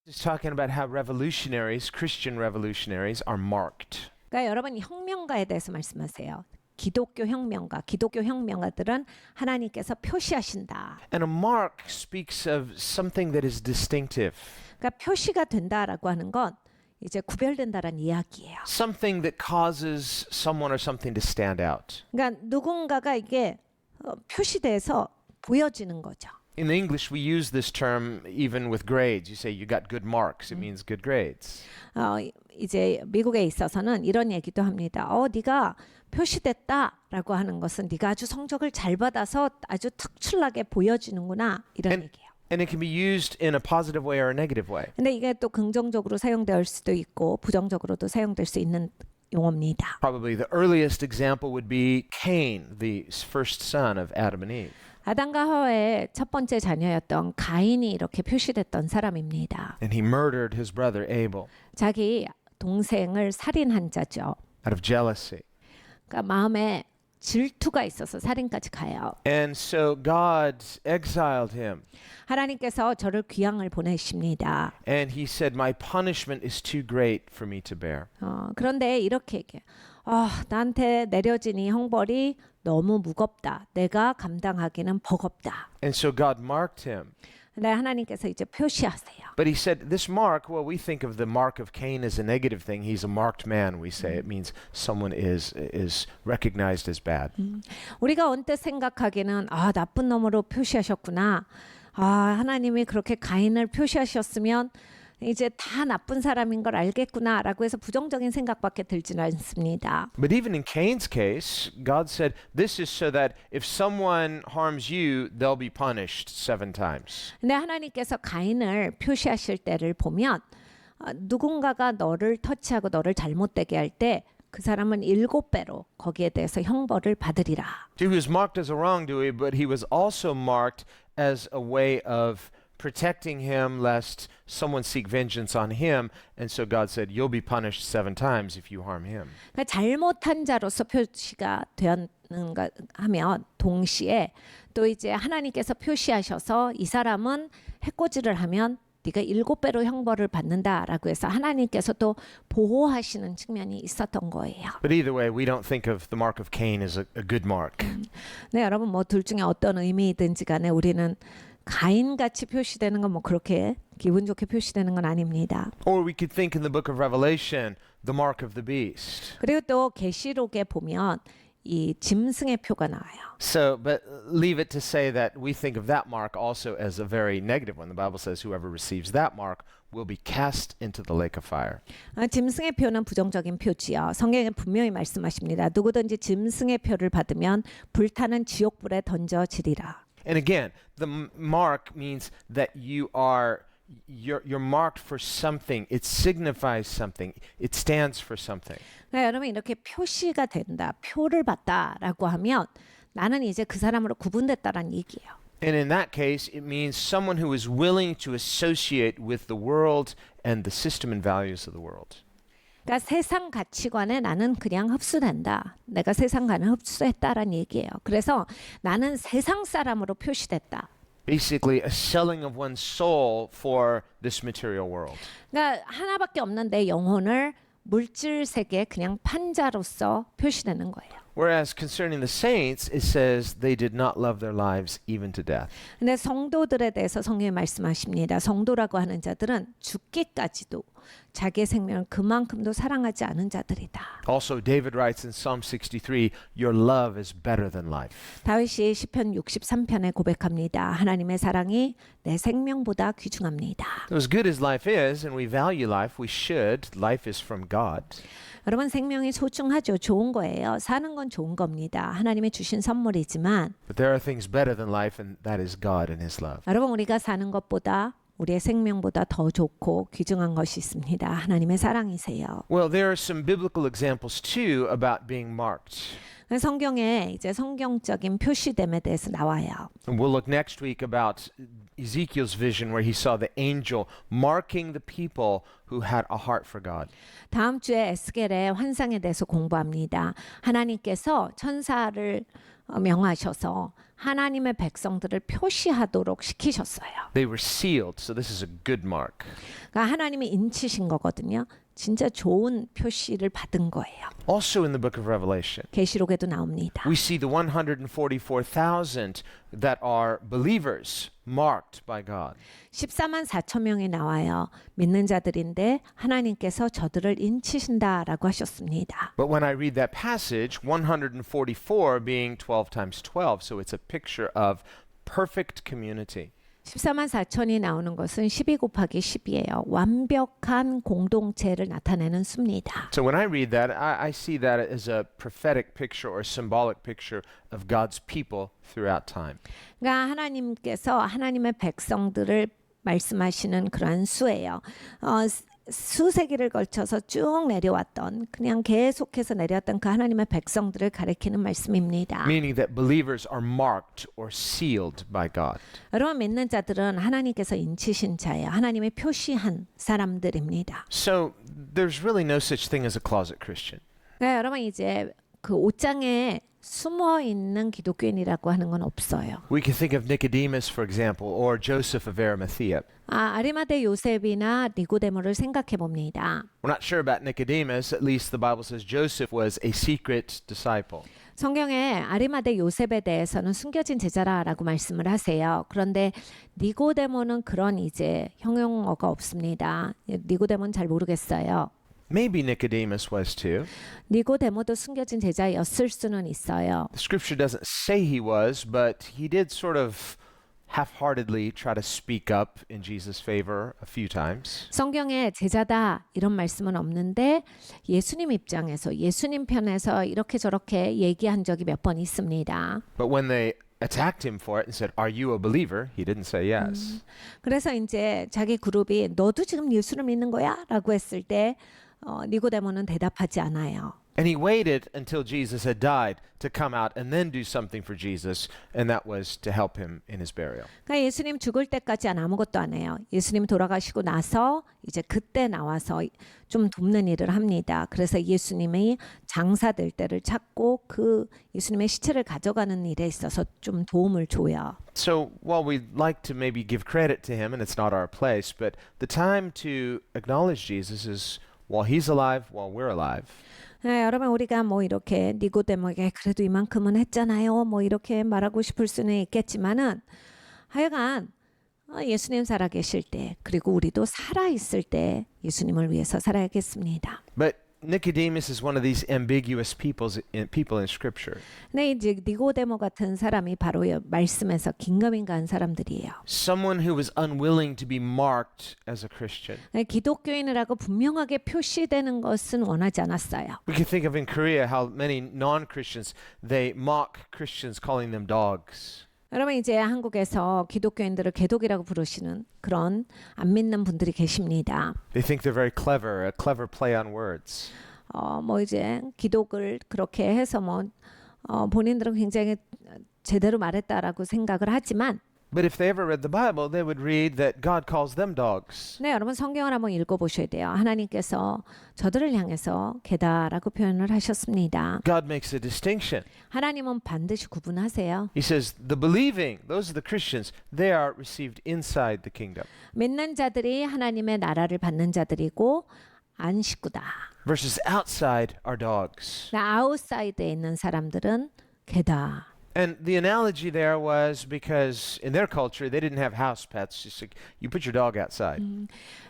Just talking about how revolutionaries, Christian revolutionaries, are marked. 그러니까 여러분 혁명가에 대해서 말씀하세요. 기독교 혁명가들은 하나님께서 표시하신다. And a mark speaks of something that is distinctive. 그러니까 표시가 된다라고 하는 건 이제 구별된다라는 이야기예요. Something that causes someone or something to stand out. 그러니까 누군가가 이게 표시돼서 보여지는 거죠. In English, we use this term even with grades. You say you got good marks. It means good grades. 이제 미국에 있어서는 이런 얘기도 합니다. 네가 표시됐다라고 하는 것은 네가 아주 성적을 잘 받아서 아주 특출나게 보여지는구나 이런 얘기예요. And it can be used in a positive way or a negative way. 근데 이게 또 긍정적으로 사용될 수도 있고 부정적으로도 사용될 수 있는 용어입니다. Probably the earliest example would be Cain, the first son of Adam and Eve. 아담과 하와의 첫 번째 자녀였던 가인이 이렇게 표시됐던 사람입니다. And he murdered his brother Abel 자기 동생을 살인한 자죠. out of jealousy. 그러니까 마음에 질투가 있어서 살인까지 가요. And so God exiled him. 하나님께서 저를 귀양을 보내십니다. And he said, my punishment is too great for me to bear. 그런데 이렇게 얘기해요. 나한테 내려진 이 형벌이 너무 무겁다. 내가 감당하기는 버겁다. And so God marked him. 근데 하나님께서 이제 표시하세요. But he said, this mark, well, we think of the mark of Cain as a negative thing. He's a marked man, we say. It means someone is recognized as bad. 우리가 언뜻 생각하기는 나쁜 놈으로 표시하셨구나. 하나님이 그렇게 가인을 표시하셨으면 이제 다 나쁜 사람인 걸 알겠구나라고 해서 부정적인 생각밖에 들지는 않습니다. But even in Cain's case, God said, this is so that if someone harms you, they'll be punished 7 times. 근데 하나님께서 가인을 표시하실 때를 보면 누군가가 너를 터치하고 너를 잘못되게 할 때 그 사람은 7배로 거기에 대해서 형벌을 받으리라. He was marked as a wrongdoer, but he was also marked as a way of protecting him lest someone seek vengeance on him. And so God said, you'll be punished 7 times if you harm him. 그러니까 잘못한 자로서 표시가 되었는가 하면 동시에 또 이제 하나님께서 표시하셔서 이 사람은 해코지를 하면 네가 7배로 형벌을 받는다라고 해서 하나님께서 또 보호하시는 측면이 있었던 거예요. But either way, we don't think of the mark of Cain as a good mark. 네, 여러분 뭐 둘 중에 어떤 의미든지 간에 우리는 가인같이 표시되는 건 뭐 그렇게 기분 좋게 표시되는 건 아닙니다. Or we could think in the book of Revelation, the mark of the beast. 그리고 또 계시록에 보면 이 짐승의 표가 나와요. So, but leave it to say that we think of that mark also as a very negative one. The Bible says whoever receives that mark will be cast into the lake of fire. 짐승의 표는 부정적인 표지요. 성경에 분명히 말씀하십니다. 누구든지 짐승의 표를 받으면 불타는 지옥불에 던져지리라. And again, the mark means that you're marked for something. It signifies something. It stands for something. 그러니까 여러분 이렇게 표시가 된다, 표를 받다라고 하면 나는 이제 그 사람으로 구분됐다라는 얘기예요. And in that case, it means someone who is willing to associate with the world and the system and values of the world. 그러니까 세상 가치관에 나는 그냥 흡수된다. 내가 세상관을 흡수했다라는 얘기예요. 그래서 나는 세상 사람으로 표시됐다. Basically, a selling of one's soul for this material world. 그러니까 하나밖에 없는 내 영혼을 물질 세계에 그냥 판자로서 표시되는 거예요. Whereas concerning the saints, it says they did not love their lives even to death. 근데 성도들에 대해서 성경이 말씀하십니다. 성도라고 하는 자들은 죽기까지도 자기의 생명을 그만큼도 사랑하지 않은 자들이다. Also, David writes in Psalm 63, your love is better than life. 다윗이 시편 63편에 고백합니다. 하나님의 사랑이 내 생명보다 귀중합니다. So as good as life is, and we value life, we should. Life is from God. 여러분 생명이 소중하죠. 좋은 거예요. 사는 건 좋은 겁니다. 하나님이 주신 선물이지만 But there are things better than life, and that is God and His love. 여러분 우리가 사는 것보다 우리의 생명보다 더 좋고 귀중한 것이 있습니다. 하나님의 사랑이세요. Well, there are some biblical examples too about being marked. 성경에 이제 성경적인 표시됨에 대해서 나와요. And we'll look next week about Ezekiel's vision where he saw the angel marking the people who had a heart for God. 다음 주에 에스겔의 환상에 대해서 공부합니다. 하나님께서 천사를 명하셔서 하나님의 백성들을 표시하도록 시키셨어요. They were sealed, so this is a good mark. 그러니까 하나님이 인치신 거거든요. 진짜 좋은 표시를 받은 거예요. Also in the book of Revelation, 계시록에도 나옵니다. we see the 144,000 that are believers marked by God. 14만 4천 명이 나와요. 믿는 자들인데 하나님께서 저들을 인치신다라고 하셨습니다. But when I read that passage, 144 being 12 times 12, so it's a picture of perfect community. 14만 4천이 나오는 것은 12 곱하기 10이에요. 완벽한 공동체를 나타내는 수입니다. So when I read that, I see that as a prophetic picture or symbolic picture of God's people throughout time. 그러니까 하나님께서 하나님의 백성들을 말씀하시는 그러한 수예요. 수세기를 걸쳐서 쭉 내려왔던 그냥 계속해서 내려왔던 그 하나님의 백성들을 가리키는 말씀입니다. Meaning that believers are marked or sealed by God. 여러분 믿는 자들은 하나님께서 인치신 자예요. 하나님의 표시한 사람들입니다. So there's really no such thing as a closet Christian. 그러니까 여러분 이제 그 옷장에 숨어 있는 기독교인이라고 하는 건 없어요. We can think of Nicodemus, for example, or Joseph of Arimathea. 아리마대 요셉이나 니고데모를 생각해 봅니다. We're not sure about Nicodemus. At least the Bible says Joseph was a secret disciple. 성경에 아리마대 요셉에 대해서는 숨겨진 제자라라고 말씀을 하세요. 그런데 니고데모는 그런 이제 형용어가 없습니다. 니고데모는 잘 모르겠어요. Maybe Nicodemus was too. 니고데모도 숨겨진 제자였을 수는 있어요. The scripture doesn't say he was, but he did sort of half-heartedly try to speak up in Jesus' favor a few times. 성경에 제자다 이런 말씀은 없는데 예수님 입장에서 예수님 편에서 이렇게 저렇게 얘기한 적이 몇 번 있습니다. But when they attacked him for it and said, "Are you a believer?" he didn't say yes. 그래서 이제 자기 그룹이 너도 지금 예수를 믿는 거야? 라고 했을 때 니고데모는 대답하지 않아요. And he waited until Jesus had died to come out and then do something for Jesus, and that was to help him in his burial. 그러니까 예수님 죽을 때까지 아무것도 안 해요. 예수님 돌아가시고 나서 이제 그때 나와서 좀 돕는 일을 합니다. 그래서 예수님이 장사될 때를 찾고 그 예수님의 시체를 가져가는 일에 있어서 좀 도움을 줘요. So while we'd like to maybe give credit to him, and it's not our place, but the time to acknowledge Jesus is while he's alive, while we're alive. 네, 여러분 우리가 뭐 이렇게 니고데모에게 그래도 이만큼은 했잖아요. 뭐 이렇게 말하고 싶을 수는 있겠지만은 하여간 예수님 살아계실 때 그리고 우리도 살아있을 때 예수님을 위해서 살아야겠습니다. But Nicodemus is one of these ambiguous people in Scripture. 네, 이제 니고데모 같은 사람이 바로 말씀에서 긴가민가한 사람들이에요. Someone who was unwilling to be marked as a Christian. 네, 기독교인이라고 분명하게 표시되는 것은 원하지 않았어요. We can think of in Korea how many non-Christians, they mock Christians calling them dogs. 여러분 이제 한국에서 기독교인들을 개독이라고 부르시는 그런 안 믿는 분들이 계십니다. They think they're very clever, a clever play on words. 뭐 이제 기독을 그렇게 해서 본인들은 굉장히 제대로 말했다라고 생각을 하지만 But if they ever read the Bible, they would read that God calls them dogs. 네, 여러분 성경을 한번 읽어보셔야 돼요. 하나님께서 저들을 향해서 개다라고 표현을 하셨습니다. God makes a distinction. 하나님은 반드시 구분하세요. He says, the believing, those are the Christians, they are received inside the kingdom. 믿는 자들이 하나님의 나라를 받는 자들이고 안식구다. Versus outside are dogs. 아웃사이드에 있는 사람들은 개다. And the analogy there was because in their culture, they didn't have house pets. Just like, you put your dog outside.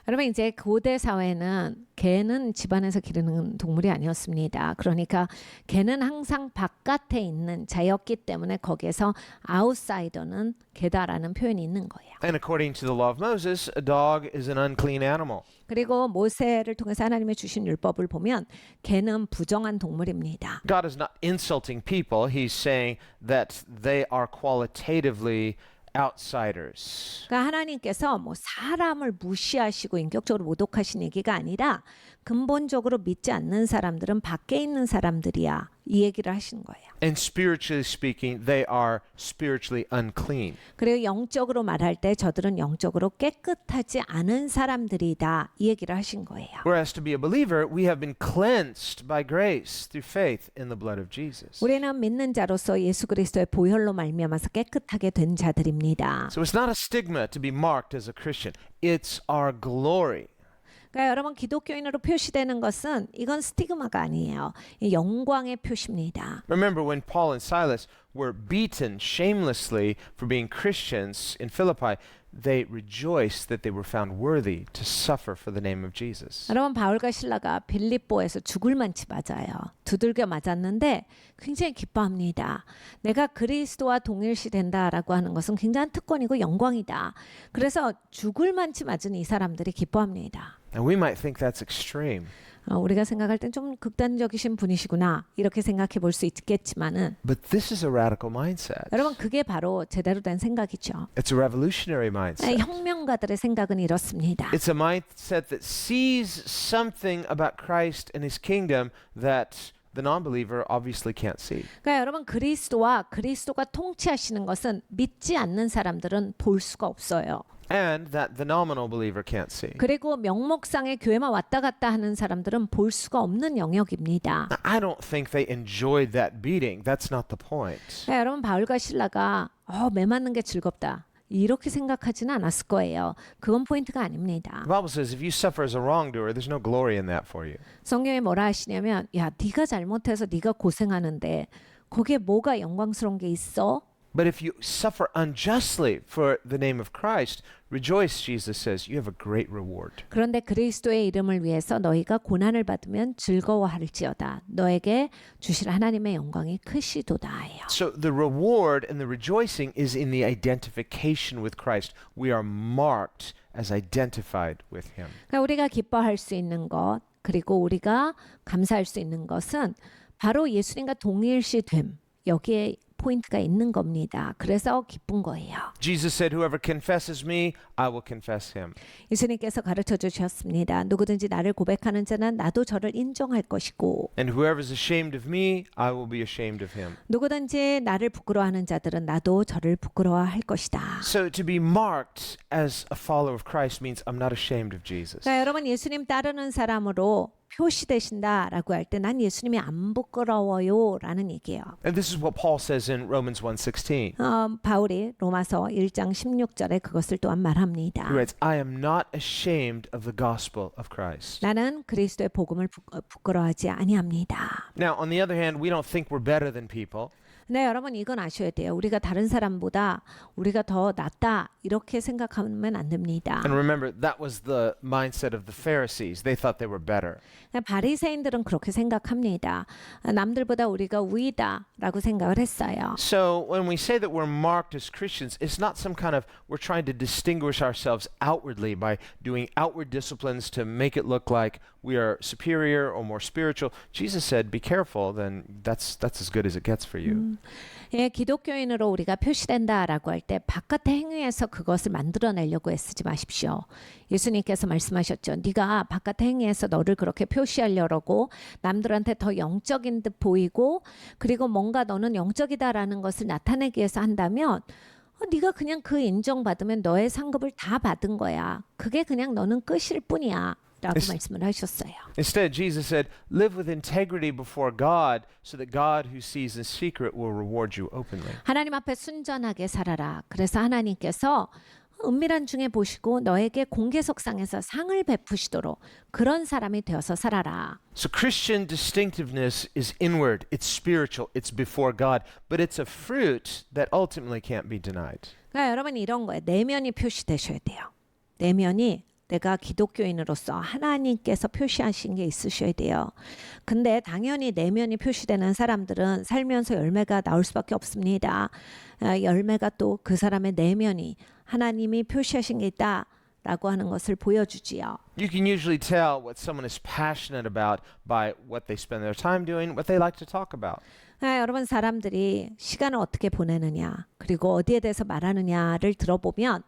여러분 이제 고대 사회는 개는 집안에서 기르는 동물이 아니었습니다. 그러니까 개는 항상 바깥에 있는 자였기 때문에 거기에서 아웃사이더는 개다라는 표현이 있는 거예요. And according to the law of Moses, a dog is an unclean animal. 그리고 모세를 통해서 하나님의 주신 율법을 보면 개는 부정한 동물입니다. God is not insulting people. He's saying that they are qualitatively outsiders. 그러니까 하나님께서 뭐 사람을 무시하시고 인격적으로 모독하신 얘기가 아니라 근본적으로 믿지 않는 사람들은 밖에 있는 사람들이야 이 얘기를 하시는 거예요. And spiritually speaking, they are spiritually unclean. 그리고 영적으로 말할 때 저들은 영적으로 깨끗하지 않은 사람들이다. 이 얘기를 하신 거예요. Whereas to be a believer, we have been cleansed by grace through faith in the blood of Jesus. 우리는 믿는 자로서 예수 그리스도의 보혈로 말미암아서 깨끗하게 된 자들입니다. So it's not a stigma to be marked as a Christian. It's our glory. 그러니까 여러분 기독교인으로 표시되는 것은 이건 스티그마가 아니에요. 이 영광의 표시입니다. Remember when Paul and Silas were beaten shamelessly for being Christians in Philippi, they rejoiced that they were found worthy to suffer for the name of Jesus. 여러분 바울과 신라가 빌립보에서 죽을 만치 맞아요. 두들겨 맞았는데 굉장히 기뻐합니다. 내가 그리스도와 동일시 된다라고 하는 것은 굉장한 특권이고 영광이다. 그래서 죽을 만치 맞은 이 사람들이 기뻐합니다. And we might think that's extreme. 우리가 생각할 땐 좀 극단적이신 분이시구나 이렇게 생각해 볼 수 있겠지만은 But this is a radical mindset. 여러분 그게 바로 제대로 된 생각이죠. It's a revolutionary mindset. 혁명가들의 생각은 이렇습니다. It's a mindset that sees something about Christ and his kingdom that the non-believer obviously can't see. 그러니까 여러분 그리스도와 그리스도가 통치하시는 것은 믿지 않는 사람들은 볼 수가 없어요. And that the nominal believer can't see. 그리고 명목상의 교회만 왔다 갔다 하는 사람들은 볼 수가 없는 영역입니다. I don't think they enjoyed that beating. That's not the point. 그러니까 여러분 바울과 신라가 매 맞는 게 즐겁다. 이렇게 생각하지는 않았을 거예요. 그건 포인트가 아닙니다. The Bible says if you suffer as a wrongdoer, there's no glory in that for you. 성경에 뭐라 하시냐면 야 네가 잘못해서 네가 고생하는데 거기에 뭐가 영광스러운 게 있어? But if you suffer unjustly for the name of Christ, rejoice, Jesus says, you have a great reward. 그런데 그리스도의 이름을 위해서 너희가 고난을 받으면 즐거워할지어다. 너에게 주실 하나님의 영광이 크시도다예요. So the reward and the rejoicing is in the identification with Christ. We are marked as identified with him. 그러니까 우리가 기뻐할 수 있는 것 그리고 우리가 감사할 수 있는 것은 바로 예수님과 동일시됨 여기에 포인트가 있는 겁니다. 그래서 기쁜 거예요. Jesus said, whoever confesses me, I will confess him. 예수님께서 가르쳐 주셨습니다. 누구든지 나를 고백하는 자는 나도 저를 인정할 것이고 And whoever is ashamed of me, I will be ashamed of him. 누구든지 나를 부끄러워하는 자들은 나도 저를 부끄러워할 것이다. So to be marked as a follower of Christ means I'm not ashamed of Jesus. 그러니까 여러분 예수님 따르는 사람으로 표시되신다라고 할 때 난 예수님이 안 부끄러워요라는 얘기예요. And this is what Paul says in Romans 1:16. 바울이 로마서 1장 16절에 그것을 또한 말합니다. He writes, I am not ashamed of the gospel of Christ. 나는 그리스도의 복음을 부끄러워하지 아니합니다. Now, on the other hand, we don't think we're better than people. 네, 여러분 이건 아셔야 돼요. 우리가 다른 사람보다 우리가 더 낫다 이렇게 생각하면 안 됩니다. And remember, that was the mindset of the Pharisees. They thought they were better. 바리새인들은 그렇게 생각합니다. 남들보다 우리가 우위다라고 생각을 했어요. So when we say that we're marked as Christians, it's not some kind of we're trying to distinguish ourselves outwardly by doing outward disciplines to make it look like we are superior or more spiritual. Jesus said, be careful, then that's as good as it gets for you. 예, 기독교인으로 우리가 표시된다라고 할 때 바깥의 행위에서 그것을 만들어내려고 애쓰지 마십시오. 예수님께서 말씀하셨죠. 네가 바깥의 행위에서 너를 그렇게 표시하려고 남들한테 더 영적인 듯 보이고 그리고 뭔가 너는 영적이다라는 것을 나타내기 위해서 한다면 네가 그냥 그 인정받으면 너의 상급을 다 받은 거야. 그게 그냥 너는 끝일 뿐이야. 라고 말씀을 하셨어요. Instead, Jesus said, live with integrity before God so that God who sees in secret will reward you openly. 하나님 앞에 순전하게 살아라. 그래서 하나님께서 은밀한 중에 보시고 너에게 공개석상에서 상을 베푸시도록 그런 사람이 되어서 살아라. So Christian distinctiveness is inward, it's spiritual, it's before God, but it's a fruit that ultimately can't be denied. 그러니까 여러분 이런 거예요. 내면이 표시되셔야 돼요. 내면이 내가 기독교인으로서 하나님께서 표시하신 게 있으셔야 돼요. 근데 당연히 내면이 표시되는 사람들은 살면서 열매가 나올 수밖에 없습니다. 열매가 또 그 사람의 내면이 하나님이 표시하신 게 있다라고 하는 것을 보여주지요. You can usually tell what someone is passionate about by what they spend their time doing, what they like to talk about. 여러분 사람들이 시간을 어떻게 보내느냐 그리고 어디에 대해서 말하느냐를 들어보면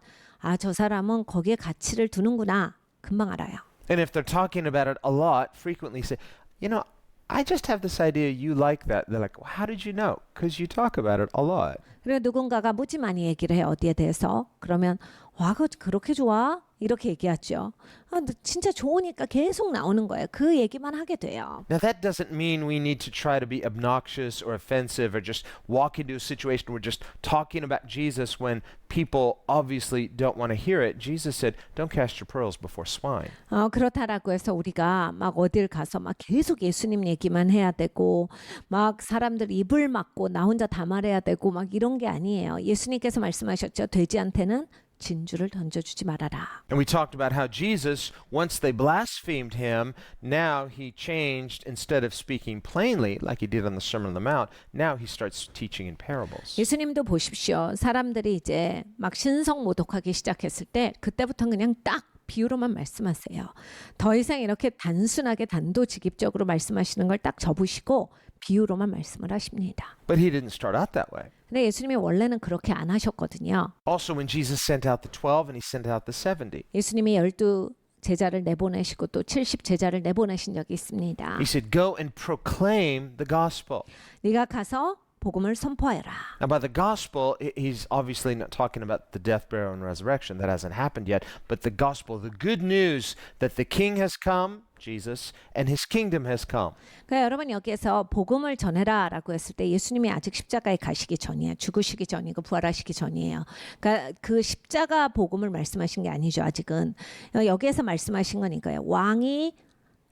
저 사람은 거기에 가치를 두는구나 금방 알아요. And if they're talking about it a lot, frequently say, you know, I just have this idea you like that. They're like, well, how did you know? Because you talk about it a lot. 그리고 누군가가 무지 많이 얘기를 해 어디에 대해서 그러면 와 그거 그렇게 좋아? 이렇게 얘기하죠. 아, 근데 진짜 좋으니까 계속 나오는 거예요. 그 얘기만 하게 돼요. Now, that doesn't mean we need to try to be obnoxious or offensive or just walk into a situation where we're just talking about Jesus when people obviously don't want to hear it. Jesus said, don't cast your pearls before swine. 그렇다라고 해서 우리가 막 어딜 가서 막 계속 예수님 얘기만 해야 되고 막 사람들 입을 막고 나 혼자 다 말해야 되고 막 이런 게 아니에요. 예수님께서 말씀하셨죠. 돼지한테는 진주를 던져주지 말아라. And we talked about how Jesus, once they blasphemed him, now he changed, instead of speaking plainly like he did on the Sermon on the Mount, now he starts teaching in parables. 예수님도 보십시오. 사람들이 이제 막 신성 모독하기 시작했을 때 그때부터는 그냥 딱 비유로만 말씀하세요. 더 이상 이렇게 단순하게 단도직입적으로 말씀하시는 걸 딱 접으시고 비유로만 말씀을 하십니다. But he didn't start out that way. 근데 예수님이 원래는 그렇게 안 하셨거든요. Also, when Jesus sent out the 12 and he sent out the 70, 예수님이 12 제자를 내보내시고 또 70 제자를 내보내신 적이 있습니다. he said, go and proclaim the gospel. 네가 가서 복음을 선포해라. Now, by the gospel, he's obviously not talking about the death, burial, and resurrection. That hasn't happened yet. But the gospel, the good news that the king has come, Jesus, and his kingdom has come. 그러니까 여러분 여기에서 복음을 전해라라고 했을 때 예수님이 아직 십자가에 가시기 전이에요. 죽으시기 전이고 부활하시기 전이에요. 그러니까 그 십자가 복음을 말씀하신 게 아니죠. 아직은 여기에서 말씀하신 건 이거예요. 왕이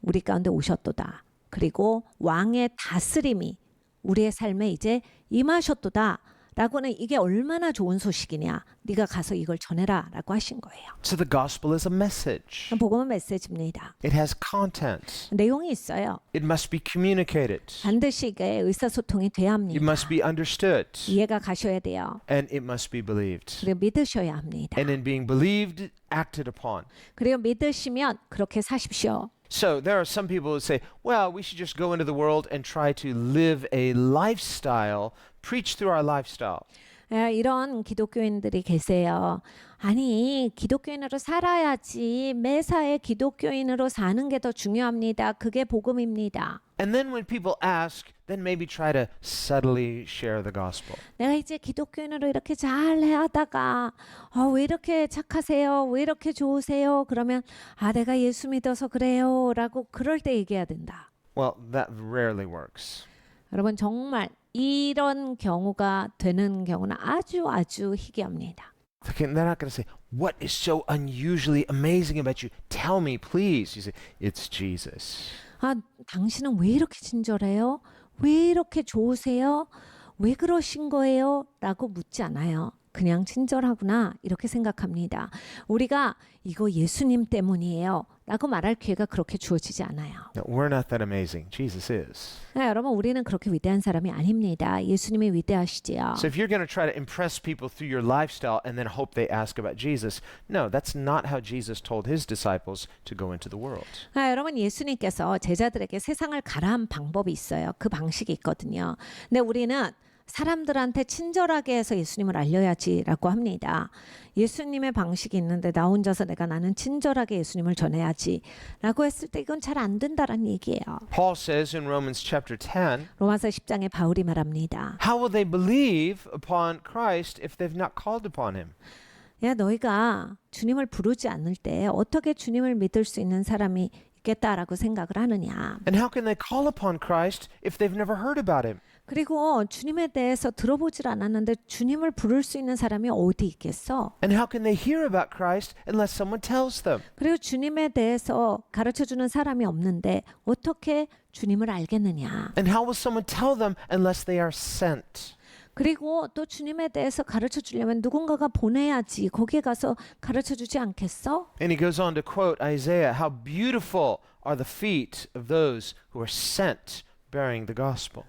우리 가운데 오셨도다. 그리고 왕의 다스림이 우리의 삶에 이제 임하셨도다. 라고는 이게 얼마나 좋은 소식이냐. 네가 가서 이걸 전해라라고 하신 거예요. So the gospel is a message. 복음은 메시지입니다. It has content. 내용이 있어요. It must be communicated. 반드시 이게 의사소통이 돼야 합니다. It must be understood. 이해가 가셔야 돼요. And it must be believed. 그리고 믿으셔야 합니다. And in being believed, acted upon. 그리고 믿으시면 그렇게 사십시오. So there are some people who say, well, we should just go into the world and try to live a lifestyle, preach through our lifestyle. 이런 기독교인들이 계세요. 아니 기독교인으로 살아야지 매사에 기독교인으로 사는 게 더 중요합니다. 그게 복음입니다. And then when people ask, then maybe try to subtly share the gospel. 내가 이제 기독교인으로 이렇게 잘 하다가 왜 이렇게 착하세요? 왜 이렇게 좋으세요? 그러면 내가 예수 믿어서 그래요 라고 그럴 때 얘기해야 된다. Well, that rarely works. 여러분 정말 이런 경우가 되는 경우는 아주 희귀합니다. They're not going to say, what is so unusually amazing about you? Tell me, please. You say, it's Jesus. 당신은 왜 이렇게 친절해요? 왜 이렇게 좋으세요? 왜 그러신 거예요? 라고 묻지 않아요. 그냥 친절하구나 이렇게 생각합니다. 우리가 이거 예수님 때문이에요 라고 말할 기회가 그렇게 주어지지 않아요. No, we're not that amazing. Jesus is. 여러분 우리는 그렇게 위대한 사람이 아닙니다. 예수님이 위대하시지요. So if you're going to try to impress people through your lifestyle and then hope they ask about Jesus, no, that's not how Jesus told his disciples to go into the world. 여러분 예수님께서 제자들에게 세상을 가라한 방법이 있어요. 그 방식이 있거든요. 근데 우리는 사람들한테 친절하게 해서 예수님을 알려야지라고 합니다. 예수님의 방식이 있는데 나 혼자서 나는 친절하게 예수님을 전해야지라고 했을 때 이건 잘 안 된다라는 얘기예요. Paul says in Romans chapter 10, 로마서 10장에 바울이 말합니다. how will they believe upon Christ if they've not called upon him? 야 너희가 주님을 부르지 않을 때 어떻게 주님을 믿을 수 있는 사람이 있겠다라고 생각을 하느냐. And how can they call upon Christ if they've never heard about him? 그리고 주님에 대해서 들어보질 않았는데 주님을 부를 수 있는 사람이 어디 있겠어? And how can they hear about Christ unless someone tells them? 그리고 주님에 대해서 가르쳐주는 사람이 없는데 어떻게 주님을 알겠느냐? And how will someone tell them unless they are sent? 그리고 또 주님에 대해서 가르쳐 주려면 누군가가 보내야지. 거기에 가서 가르쳐 주지 않겠어? And he goes on to quote Isaiah, how beautiful are the feet of those who are sent bearing the gospel.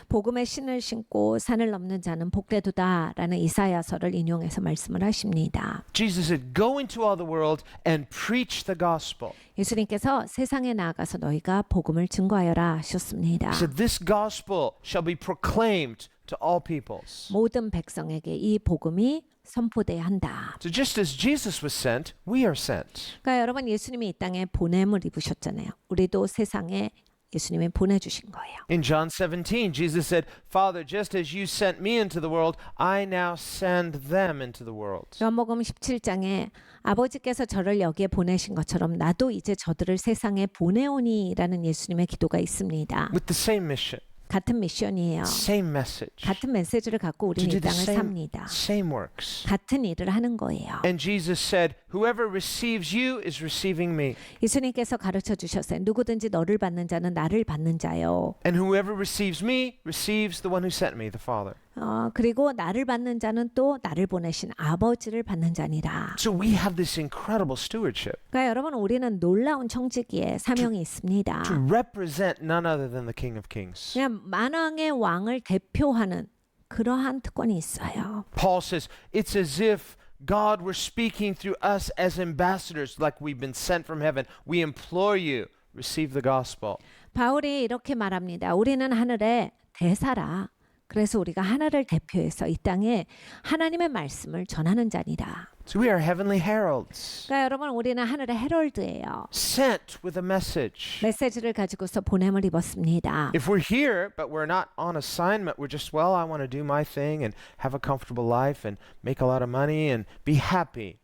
복음의 신을 신고 산을 넘는 자는 복되도다라는 이사야서를 인용해서 말씀을 하십니다. Jesus said, go into all the world and preach the gospel. 예수님께서 세상에 나아가서 너희가 복음을 증거하여라 하셨습니다. He said, this gospel shall be proclaimed to all peoples. 모든 백성에게 이 복음이 선포돼야 한다. So just as Jesus was sent, we are sent. 그러니까 여러분 예수님이 이 땅에 보냄을 입으셨잖아요. 우리도 세상에 예수님이 보내주신 거예요. In John 17, Jesus said, Father, just as you sent me into the world, I now send them into the world. 요한복음 17장에 아버지께서 저를 여기에 보내신 것처럼 나도 이제 저들을 세상에 보내오니라는 예수님의 기도가 있습니다. With the same mission, 같은 미션이에요. same message, 같은 메시지를 갖고 to 우리는 do 이 the 땅을 삽니다. same works. 같은 일을 하는 거예요. And Jesus said, Whoever receives you is receiving me. 예수님께서 가르쳐 주셨어요. 누구든지 너를 받는 자는 나를 받는 자요. And whoever receives me receives the one who sent me, the Father. 그리고 나를 받는 자는 또 나를 보내신 아버지를 받는 자니라. So we have this incredible stewardship 그러니까 여러분 우리는 놀라운 청지기에 사명이 있습니다. to represent none other than the King of Kings. 그냥 만왕의 왕을 대표하는 그러한 특권이 있어요. Paul says, it's as if God were speaking through us as ambassadors, like we've been sent from heaven. We implore you, receive the gospel. 바울이 이렇게 말합니다. 우리는 하늘의 대사라. 그래서 우리가 하늘을 대표해서 이 땅에 하나님의 말씀을 전하는 자니라. So we are heavenly heralds, 그러니까 여러분 우리는 하늘의 헤럴드예요. sent with a message. 메시지를 가지고서 보냄을 입었습니다. If we're here, but we're not on assignment, we're just, well, I want to do my thing and have a comfortable life and make a lot of money and be happy.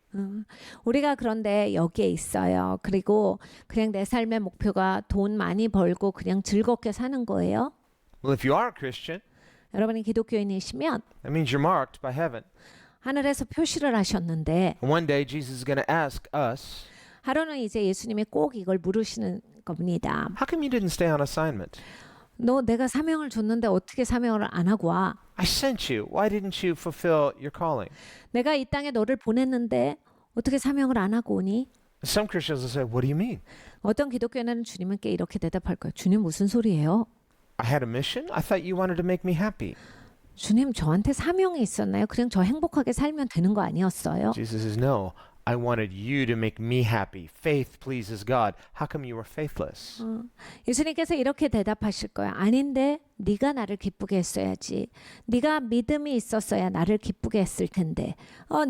우리가 그런데 여기에 있어요. 그리고 그냥 내 삶의 목표가 돈 많이 벌고 그냥 즐겁게 사는 거예요. Well, if you are a Christian, 여러분이 기독교인이시면 that means you're marked by heaven. 하늘에서 표시를 하셨는데 And one day Jesus is going to ask us, 하루는 이제 예수님이 꼭 이걸 물으시는 겁니다. how come you didn't stay on assignment? 너 내가 사명을 줬는데 어떻게 사명을 안 하고 와? I sent you. Why didn't you fulfill your calling? 내가 이 땅에 너를 보냈는데 어떻게 사명을 안 하고 오니? Some Christians will say, what do you mean? 어떤 기독교인은 주님께 이렇게 대답할 거예요. 주님 무슨 소리예요? I had a mission? I thought you wanted to make me happy. 주님 저한테 사명이 있었나요? 그냥 저 행복하게 살면 되는 거 아니었어요? Jesus says, no. I wanted you to make me happy. Faith pleases God. How come you were faithless? 예수님께서 이렇게 대답하실 거예요. 아닌데 네가 나를 기쁘게 했어야지. 네가 믿음이 있었어야 나를 기쁘게 했을 텐데.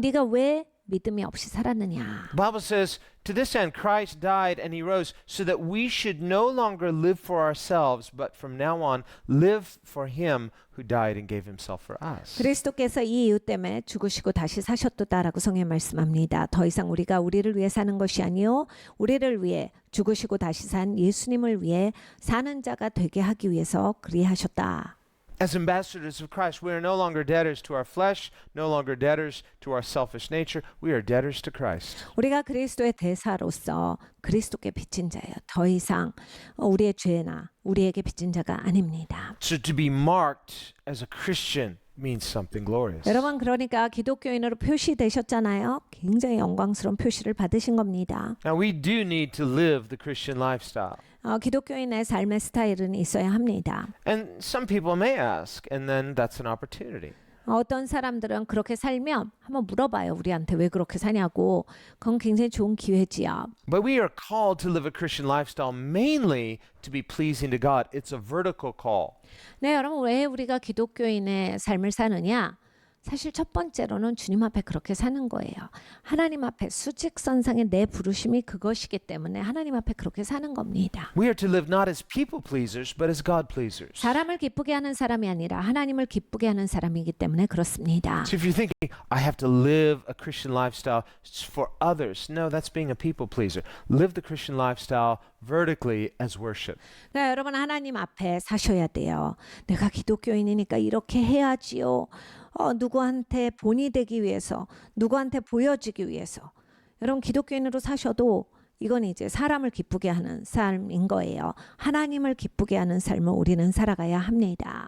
네가 왜 믿음이 없이 살았느냐. The Bible says, to this end Christ died and he rose so that we should no longer live for ourselves, but from now on live for him who died and gave himself for us. 그리스도께서 이 이유 때문에 죽으시고 다시 사셨도다라고 성경에 말씀합니다. 더 이상 우리가 우리를 위해 사는 것이 아니요 우리를 위해 죽으시고 다시 산 예수님을 위해 사는 자가 되게 하기 위해서 그리하셨다. As ambassadors of Christ, we are no longer debtors to our flesh, no longer debtors to our selfish nature. We are debtors to Christ. 우리가 그리스도의 대사로서 그리스도께 빚진 자예요. 더 이상 우리의 죄나 우리에게 빚진 자가 아닙니다. So to be marked as a Christian means something glorious. 여러분 그러니까 기독교인으로 표시되셨잖아요. 굉장히 영광스러운 표시를 받으신 겁니다. Now we do need to live the Christian lifestyle. 기독교인의 삶의 스타일은 있어야 합니다. And some people may ask, and then that's an opportunity. 어떤 사람들은 그렇게 살면 한번 물어봐요. 우리한테 왜 그렇게 사냐고. 그건 굉장히 좋은 기회지요. But we are called to live a Christian lifestyle mainly to be pleasing to God. It's a vertical call. 네, 여러분 왜 우리가 기독교인의 삶을 사느냐? 사실 첫 번째로는 주님 앞에 그렇게 사는 거예요. 하나님 앞에 수직선상의 내 부르심이 그것이기 때문에 하나님 앞에 그렇게 사는 겁니다. We are to live not as people pleasers, but as God pleasers. 사람을 기쁘게 하는 사람이 아니라 하나님을 기쁘게 하는 사람이기 때문에 그렇습니다. So if you're thinking, I have to live a Christian lifestyle for others, no, that's being a people pleaser. Live the Christian lifestyle vertically as worship. 그러니까 여러분 하나님 앞에 사셔야 돼요. 내가 기독교인이니까 이렇게 해야지요. 누구한테 본이 되기 위해서, 누구한테 보여지기 위해서. 여러분 기독교인으로 사셔도 이건 이제 사람을 기쁘게 하는 삶인 거예요. 하나님을 기쁘게 하는 삶을 우리는 살아가야 합니다.